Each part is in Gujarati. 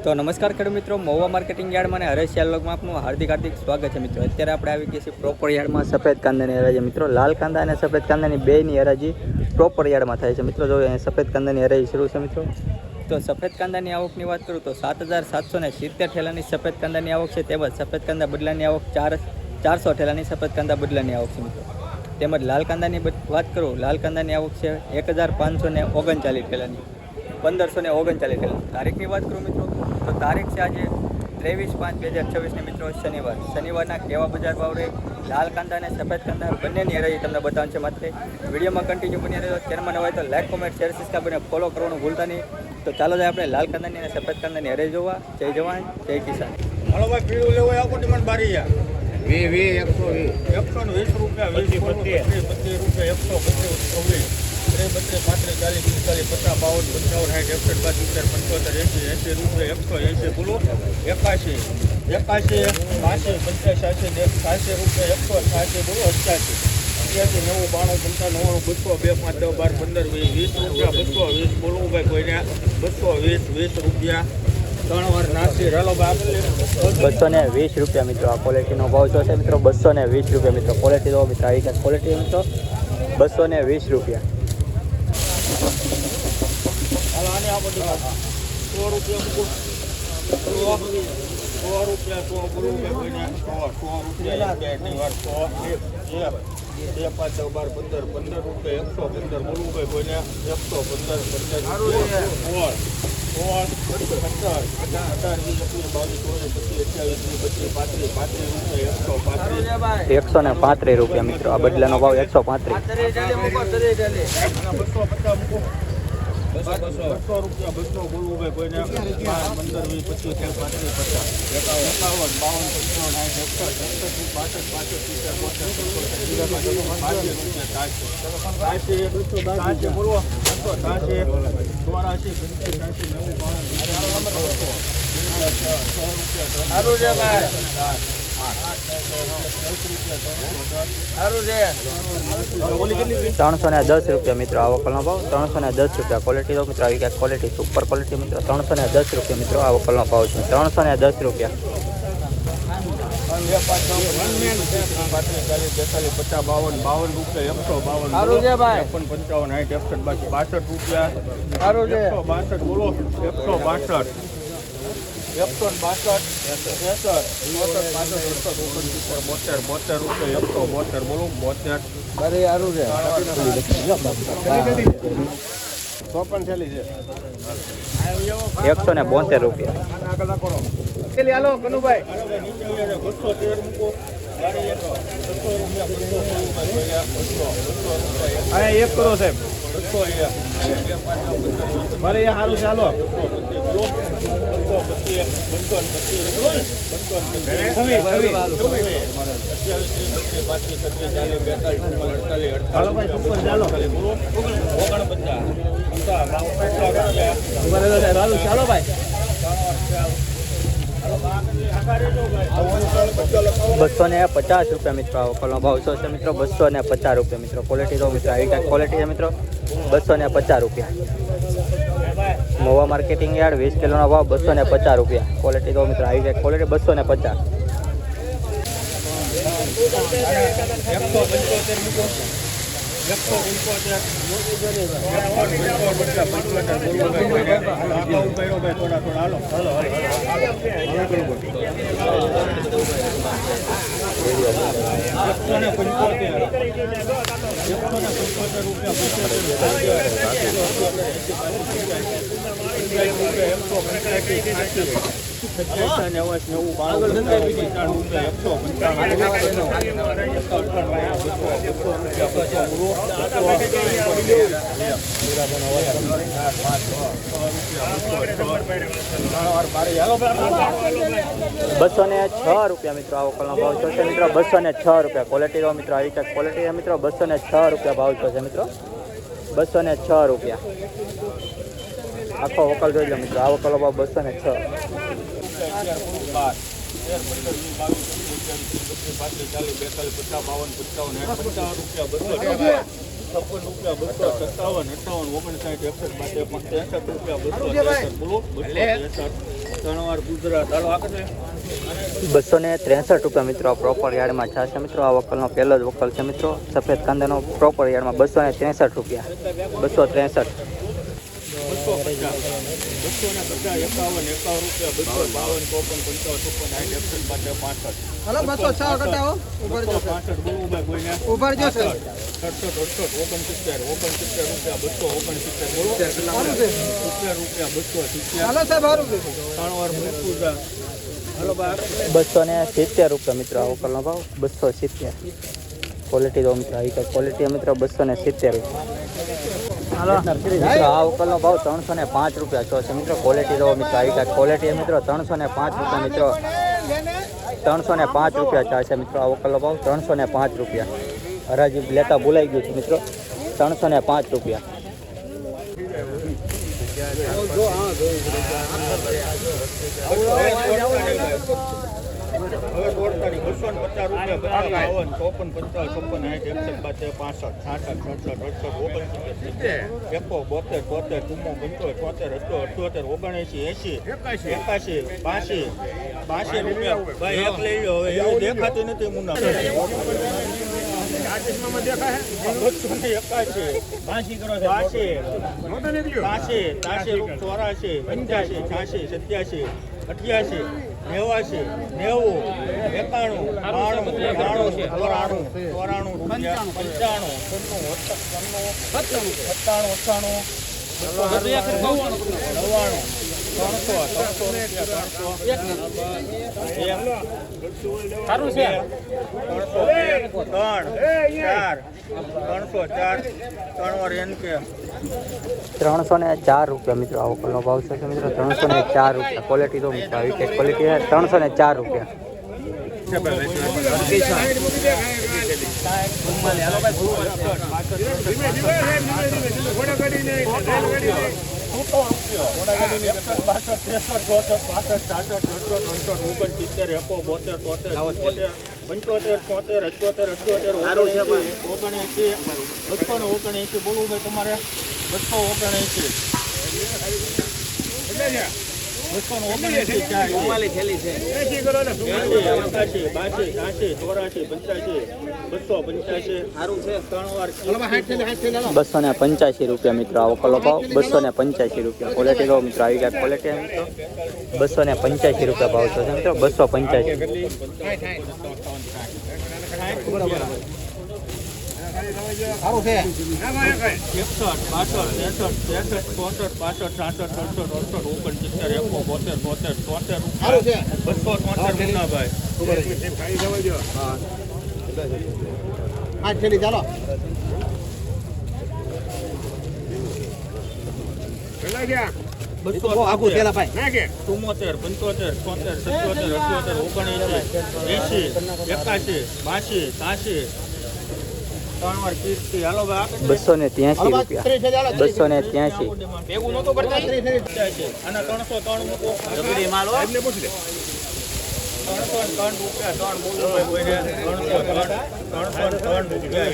તો નમસ્કાર ખેડૂત મિત્રો, મહુવા માર્કેટિંગ યાર્ડમાં અને હરેશ વ્લોગમાં આપનું હાર્દિક સ્વાગત છે મિત્રો। અત્યારે આપણે આવી ગયા છીએ પ્રોપર યાર્ડમાં સફેદ કાંદાની હરાજી મિત્રો। લાલ કાંદા અને સફેદ કાંદાની બેની હરાજી પ્રોપર યાર્ડમાં થાય છે મિત્રો। જો અહીંયા સફેદ કાંદાની હરાજી શરૂ છે મિત્રો। તો સફેદ કાંદાની આવકની વાત કરું તો 7,770 ઠેલાની સફેદ કાંદાની આવક છે। તેમજ સફેદ કાંદા બદલાની આવક 400 ઠેલાની સફેદ કાંદા બદલાની આવક છે મિત્રો। તેમજ લાલ કાંદાની વાત કરું, લાલ કાંદાની આવક છે 1,539 ઠેલાની, 1,539 ઠેલા। તારીખની વાત કરું મિત્રો તો તારીખ છે આજે 23/5/2026 મિત્રો, શનિવારના કેવા બજાર ભાવ રહે લાલ કાંદા અને સફેદ કાંદા બંનેની હરાજી તમને બતાવવાનું છે માત્ર। વિડીયોમાં કન્ટિન્યુ બની રહેજો। ચેનલમાં નવા હોય તો લાઈક, કોમેન્ટ, શેર, સબસ્ક્રાઈબ અને ફોલો કરવાનું ભૂલતા નહીં। તો ચાલો જાય આપણે લાલ કાંદાની અને સફેદ કાંદાની હરાજી જોવા। જય જવાન, જય કિસાન। હાલો ભાઈ, પીળું લેવો આખો ડિમાન્ડ બારી 120 રૂપિયા, 22 રૂપિયા, 125, 32, 35, 40, 50, 50, 60, 80 રૂપિયા, 81, 85 રૂપિયા, 180 બોલો, 88, 90, 92, 95, 100, 2, 5, 10, 12, 15, 20 રૂપિયા, 220 બોલો ભાઈ કોઈને, 220 રૂપિયા, 3 વાર નાસી રાલો ભાઈ 220 રૂપિયા મિત્રો। આ ક્વોલિટીનો ભાવ જો છે મિત્રો 220 રૂપિયા મિત્રો। ક્વોલિટી જો મિત્રો, આવી છે ક્વોલિટી મિત્રો 220 રૂપિયા। હાલ આને આપો 100 રૂપિયા મૂકો, 100 રૂપિયા 100 બોલું ભાઈ કોઈને, 100 રૂપિયા એટલી વાર 100, 2, 5, 10, 12, 15 રૂપિયા, 115 બોલું ભાઈ કોઈને, 115, 135 રૂપિયા મિત્રો। આ બદલાનો ભાવ 135। 200 રૂપિયા બસો બોલવું ભાઈ કોઈને, 15, 20, 25, 30, 310 રૂપિયા મિત્રો। આ વકલનો ભાવ 310 રૂપિયા। ક્વોલિટી તો મિત્રો આવી ગયા ક્વોલિટી, સુપર ક્વોલિટી મિત્રો। 310 રૂપિયા મિત્રો આ વકલનો ભાવ છે, 310 રૂપિયા। 172 રૂપિયા। એક કરો સાહેબ, મારે એ સારું ચાલો ચાલો ભાઈ 250 રૂપિયા મિત્રો। આ વકલનો ભાવ શું છે મિત્રો? 250 રૂપિયા મિત્રો। ક્વોલિટી તો મિત્રો આવી કાંઈક ક્વોલિટી છે મિત્રો, 250 રૂપિયા। મહુવા માર્કેટિંગ યાર્ડ 20 કિલોનો ભાવ 250 રૂપિયા। ક્વોલિટી તો મિત્રો આવી કાંઈક ક્વોલિટી 250। 206 રૂપિયા મિત્રો। આ વકલનો ભાવ છે મિત્રો 206 રૂપિયા। ક્વોલિટી તો મિત્રો આવી કાંઈક ક્વોલિટી છે મિત્રો, 206 રૂપિયા ભાવ છે મિત્રો, 206 રૂપિયા। આખો વકલ જોઈ લો મિત્રો। આ વકલનો ભાવ 206। 56 રૂપિયા 257, 58, 59, 61, 62, 63 રૂપિયા 263 બોલો 263। ત્રણ વાર ગુજરાત હાલો આગળ 263 રૂપિયા મિત્રો આ પ્રોપર યાર્ડમાં છે મિત્રો. આ વકલનો પહેલો જ વકલ છે મિત્રો. સફેદ કાંદાનો પ્રોપર યાર્ડમાં 263 રૂપિયા. 263. 250 51 રૂપિયા 52 53 54 55 56 57 58 હલો 206 ઘટાવો ઉપર જો 65 બોલું કોઈને ઉપર જો સર 67 રૂપિયા 269 બોલો 70 રૂપિયા 270 હાલો સાહેબ હારું છે ત્રણ વાર મૂકું જા હાલો બા 270 રૂપિયા મિત્રો આ વકલનો ભાવ. 270 ક્વોલિટી દો મિત્રો. આ ક્વોલિટી મિત્રો 270 રૂપિયા. મિત્રો આ વકલનો ભાવ 305 રૂપિયા છો છે મિત્રો. ક્વોલિટી દો મિત્રો. આ ક્વોલિટી મિત્રો 305 રૂપિયા મિત્રો. 305 રૂપિયા ચાલશે મિત્રો. આ વકલનો ભાવ 305 રૂપિયા. હરાજી લેતા ભૂલાઈ ગયું છે મિત્રો. 305 રૂપિયા. હવે તોડતાની 250 રૂપિયા 52 53 54 55 60 65 66 67 68 69 70 72 73 74 75 78 79 80 81 રૂપિયા ભાઈ એક લઈ લો હવે એવું દેખાતું નથી મુન્ના 82 કરો 82 84 85 86 87 88 90 91 92 93 94 રૂપિયા 95 97 ₹304 રૂપિયા મિત્રો આ વકલનો ભાવ છે મિત્રો. 304 રૂપિયા. ક્વોલિટી દો મિત્રો. આવી કે ક્વોલિટી છે 304 રૂપિયા. બોલવું ભાઈ તમારે 279 ₹285 રૂપિયા મિત્રો આ વકલનો ભાવ. 285 રૂપિયા. ક્વોલિટી લો મિત્રો. આવી ગયા ક્વોલિટી મિત્રો. 285 રૂપિયા ભાવ છે મિત્રો. 285. હારું છે 8 થેલી ચાલો બહુ આગું થેલા ભાઈ 74 75 76 77 78 79 80 81 82 83 ત્રણ વાર કીર્તિ હાલો ભાઈ 283 રૂપિયા. 283. ભેગું નહોતું કરતા અને 303 મૂકો માલ એટલે પૂછી લે 303 રૂપિયા 3 બોલું ભાઈ કોઈને 303 રૂપિયા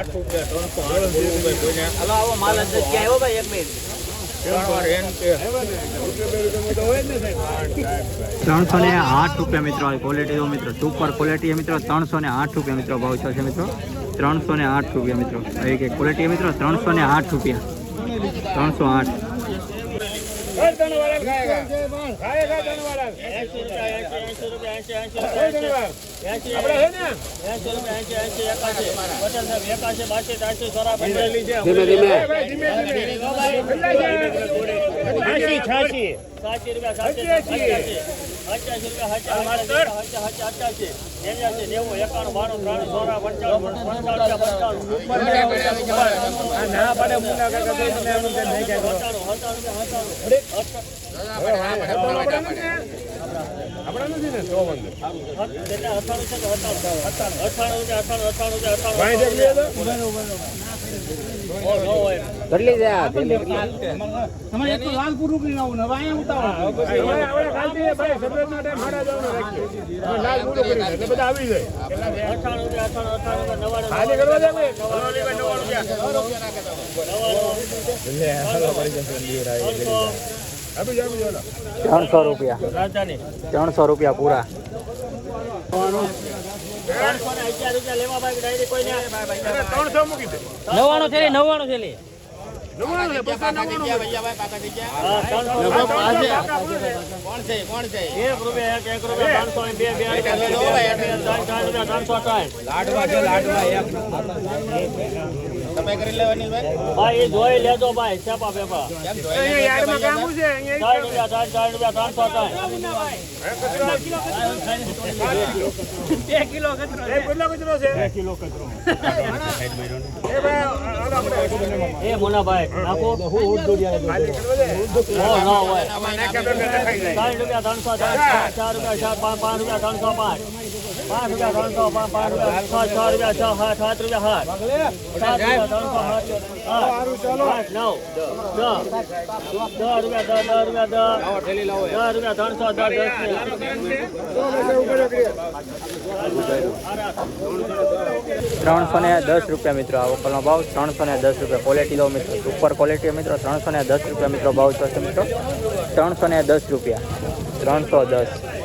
8 રૂપિયા 308 હાલો આવો માલ જ ક્યાં આવ્યો ભાઈ એક મિનિટ 308 રૂપિયા મિત્રો. ક્વોલિટી દો મિત્રો. સુપર ક્વોલિટી મિત્રો. 308 રૂપિયા મિત્રો ભાવ છે મિત્રો. 308 રૂપિયા મિત્રો. આવી કે ક્વોલિટી મિત્રો. 308 રૂપિયા. 308. કેટલી છે આ થેલી? તમારે એક તો લાલપુર રૂકડી આવું ને હવે અહીંયા ઉતાવળ ₹300 ₹300 પૂરા. 99 થેલી 99 થેલી ભાઈ જોઈ લેજો ભાઈ સેપા પેપા એ મોનાભાઈ નાખો ના હોય ₹310 મિત્રો. આ વોકલનો ભાવ ₹310. ક્વોલિટી લો મિત્રો, સુપર ક્વોલિટી મિત્રો. ₹310 મિત્રો ભાવ થશે મિત્રો. ₹310 310.